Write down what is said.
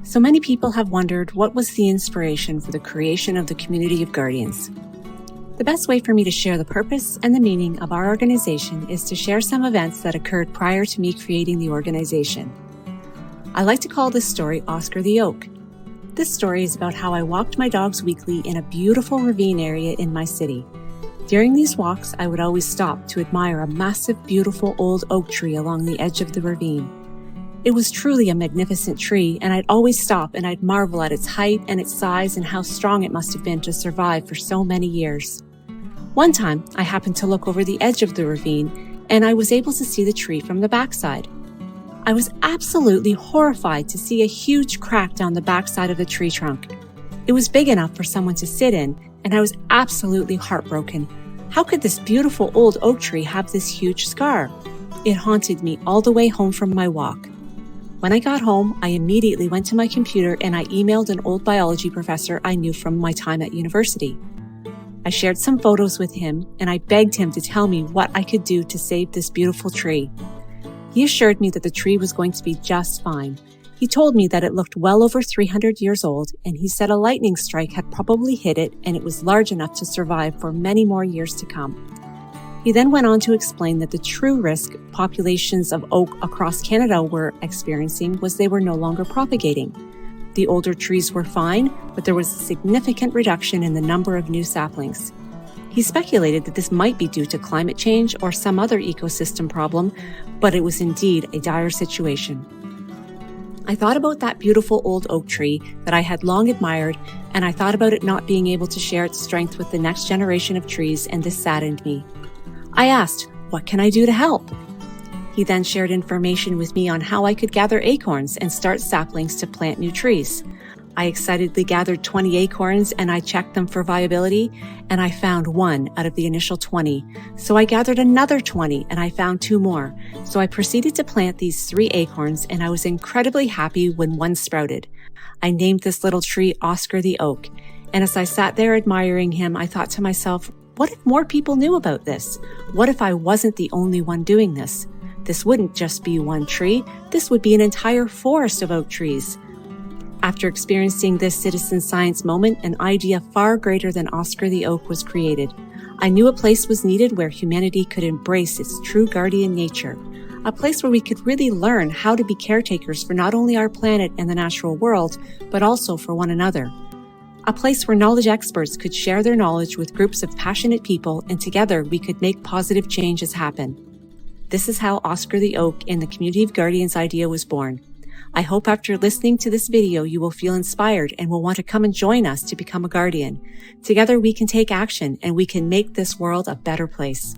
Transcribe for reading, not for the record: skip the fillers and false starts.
So many people have wondered what was the inspiration for the creation of the community of guardians. The best way for me to share the purpose and the meaning of our organization is to share some events that occurred prior to me creating the organization. I like to call this story Oscar the Oak. This story is about how I walked my dogs weekly in a beautiful ravine area in my city. During these walks, I would always stop to admire a massive, beautiful old oak tree along the edge of the ravine. It was truly a magnificent tree, and I'd always stop and I'd marvel at its height and its size and how strong it must have been to survive for so many years. One time, I happened to look over the edge of the ravine, and I was able to see the tree from the backside. I was absolutely horrified to see a huge crack down the backside of the tree trunk. It was big enough for someone to sit in, and I was absolutely heartbroken. How could this beautiful old oak tree have this huge scar? It haunted me all the way home from my walk. When I got home, I immediately went to my computer and I emailed an old biology professor I knew from my time at university. I shared some photos with him and I begged him to tell me what I could do to save this beautiful tree. He assured me that the tree was going to be just fine. He told me that it looked well over 300 years old, and he said a lightning strike had probably hit it and it was large enough to survive for many more years to come. He then went on to explain that the true risk populations of oak across Canada were experiencing was they were no longer propagating. The older trees were fine, but there was a significant reduction in the number of new saplings. He speculated that this might be due to climate change or some other ecosystem problem, but it was indeed a dire situation. I thought about that beautiful old oak tree that I had long admired, and I thought about it not being able to share its strength with the next generation of trees, and this saddened me. I asked, what can I do to help? He then shared information with me on how I could gather acorns and start saplings to plant new trees. I excitedly gathered 20 acorns and I checked them for viability, and I found one out of the initial 20. So I gathered another 20 and I found 2 more. So I proceeded to plant these 3 acorns, and I was incredibly happy when one sprouted. I named this little tree Oscar the Oak. And as I sat there admiring him, I thought to myself, what if more people knew about this? What if I wasn't the only one doing this? This wouldn't just be one tree. This would be an entire forest of oak trees. After experiencing this citizen science moment, an idea far greater than Oscar the Oak was created. I knew a place was needed where humanity could embrace its true guardian nature. A place where we could really learn how to be caretakers for not only our planet and the natural world, but also for one another. A place where knowledge experts could share their knowledge with groups of passionate people, and together we could make positive changes happen. This is how Oscar the Oak and the Community of Guardians idea was born. I hope after listening to this video you will feel inspired and will want to come and join us to become a guardian. Together we can take action and we can make this world a better place.